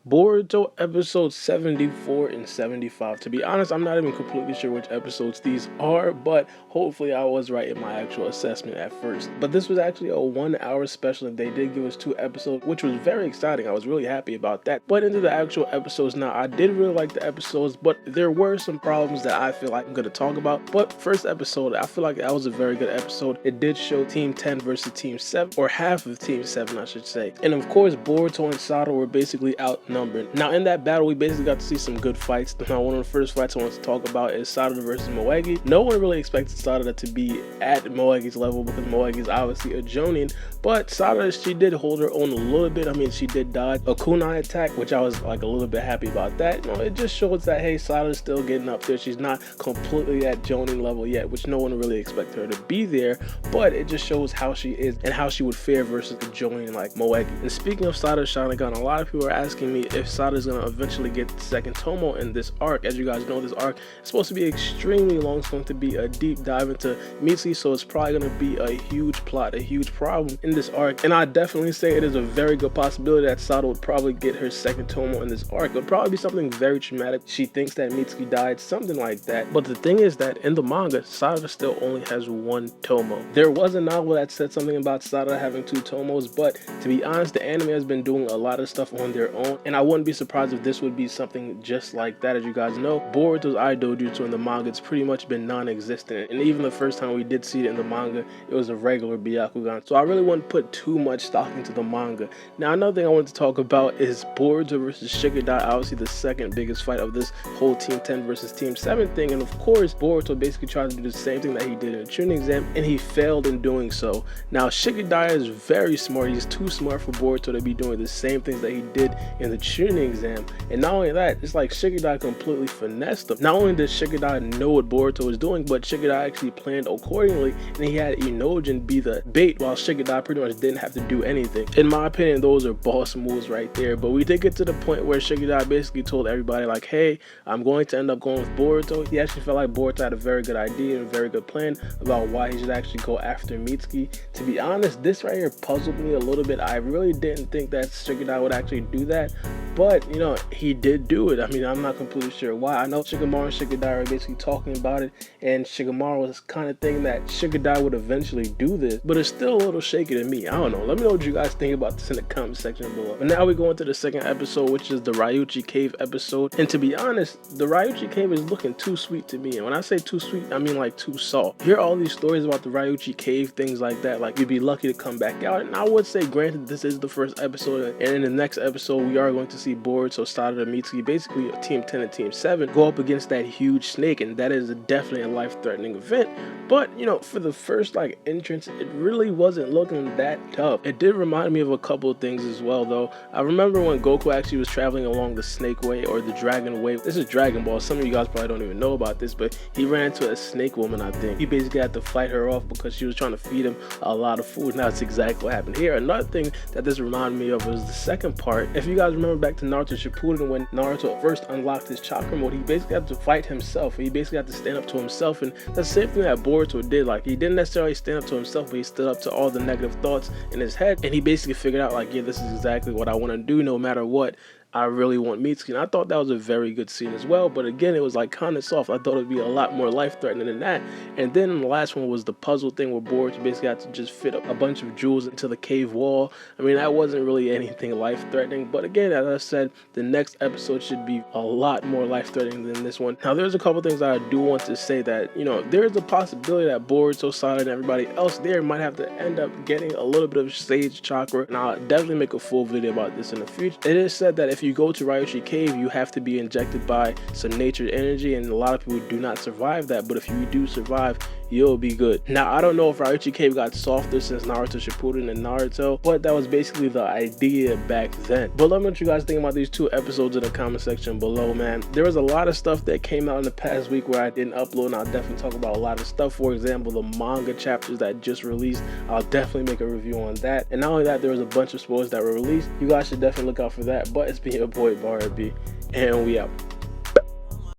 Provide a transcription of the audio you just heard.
Boruto episode 74 and 75. To be honest, I'm not even completely sure which episodes these are, but hopefully I was right in my actual assessment at first. But this was actually a 1 hour special and they did give us 2 episodes, which was very exciting. I was really happy about that. But into the actual episodes now, I did really like the episodes, but there were some problems that I feel like I'm going to talk about. But first episode, I feel like that was a very good episode. It did show Team 10 versus Team 7, or half of Team 7 I should say. And of course, Boruto and Sarada were basically outnumbered. Now in that battle, we basically got to see some good fights. Now one of the first fights I want to talk about is Sarada versus Moegi. No one really expected Sarada to be at Moegi's level because Moegi is obviously a Jonin, but Sarada, she did hold her own a little bit. I mean, she did dodge a kunai attack, which I was like a little bit happy about that. You know, it just shows that, hey, Sarada's still getting up there. She's not completely at Jonin level yet, which no one really expected her to be there, but it just shows how she is and how she would fare versus a Jonin like Moegi. And speaking of Sarada Sharingan, a lot of people are asking me if Sarada is going to eventually get the second tomo in this arc. As you guys know, this arc is supposed to be extremely long. It's going to be a deep dive into Mitsuki, so it's probably going to be a huge plot, a huge problem in this arc. And I definitely say it is a very good possibility that Sarada would probably get her second tomo in this arc. It would probably be something very traumatic. She thinks that Mitsuki died, something like that. But the thing is that in the manga, Sarada still only has 1 tomo. There was a novel that said something about Sarada having 2 tomos, but to be honest, the anime has been doing a lot of stuff on their own, and I wouldn't be surprised if this would be something just like that. As you guys know, Boruto's Idojutsu in the manga, it's pretty much been non-existent, and even the first time we did see it in the manga, it was a regular Byakugan, so I really wouldn't put too much stock into the manga. Now another thing I wanted to talk about is Boruto versus Shikadai, obviously the second biggest fight of this whole Team 10 versus Team 7 thing, and of course Boruto basically tried to do the same thing that he did in the Chunin exam, and he failed in doing so. Now Shikadai is very smart. He's too smart for Boruto to be doing the same things that he did in the Chunin exam, and not only that, it's like Shikadai completely finessed him. Not only did Shikadai know what Boruto was doing, but Shikadai actually planned accordingly, and he had Inojin be the bait while Shikadai pretty much didn't have to do anything. In my opinion, those are boss moves right there. But we did get to the point where Shikadai basically told everybody like, hey, I'm going to end up going with Boruto. He actually felt like Boruto had a very good idea and a very good plan about why he should actually go after Mitsuki. To be honest, this right here puzzled me a little bit. I really didn't think that Shikadai would actually do that, but you know, he did do it. I mean, I'm not completely sure why. I know Shikamaru and Shikadai are basically talking about it, and Shikamaru was kind of thinking that Shikadai would eventually do this, but it's still a little shaky to me. I don't know. Let me know what you guys think about this in the comment section below. But now we go into the second episode, which is the Ryuchii Cave episode. And to be honest, the Ryuchii Cave is looking too sweet to me. And when I say too sweet, I mean like too soft. Hear all these stories about the Ryuchii Cave, things like that, like you'd be lucky to come back out. And I would say, granted, this is the first episode, and in the next episode, we are going to see Boruto, Sarada, and Mitsuki, basically Team 10 and Team 7, go up against that huge snake, and that is definitely a life-threatening event. But, you know, for the first, like, entrance, it really wasn't looking that tough. It did remind me of a couple of things as well, though. I remember when Goku actually was traveling along the Snake Way, or the Dragon Way. This is Dragon Ball. Some of you guys probably don't even know about this, but he ran into a snake woman, I think. He basically had to fight her off because she was trying to feed him a lot of food. Now, that's exactly what happened here. Another thing that this reminded me of was the second part. If you guys remember back to Naruto Shippuden, when Naruto first unlocked his chakra mode, he basically had to fight himself. He basically had to stand up to himself, and that's the same thing that Boruto did. Like, he didn't necessarily stand up to himself, but he stood up to all the negative thoughts in his head, and he basically figured out like, yeah, this is exactly what I want to do no matter what. I really want Mitsuki, and I thought that was a very good scene as well, but again, it was like kind of soft. I thought it would be a lot more life-threatening than that. And then the last one was the puzzle thing where Boruto basically had to just fit a bunch of jewels into the cave wall. I mean, that wasn't really anything life-threatening, but again, as I said, the next episode should be a lot more life-threatening than this one. Now, there's a couple things that I do want to say that, you know, there's a possibility that Boruto, Sarada, and everybody else there might have to end up getting a little bit of Sage Chakra, and I'll definitely make a full video about this in the future. It is said that if you go to Ryuchii Cave, you have to be injected by some natured energy, and a lot of people do not survive that, but if you do survive, you'll be good. Now, I don't know if Ryuchii Cave got softer since Naruto Shippuden and Naruto, but that was basically the idea back then. But let me know what you guys think about these 2 episodes in the comment section below, man. There was a lot of stuff that came out in the past week where I didn't upload, and I'll definitely talk about a lot of stuff. For example, the manga chapters that just released, I'll definitely make a review on that. And not only that, there was a bunch of spoilers that were released. You guys should definitely look out for that. But it's been your boy Baara B, and we out.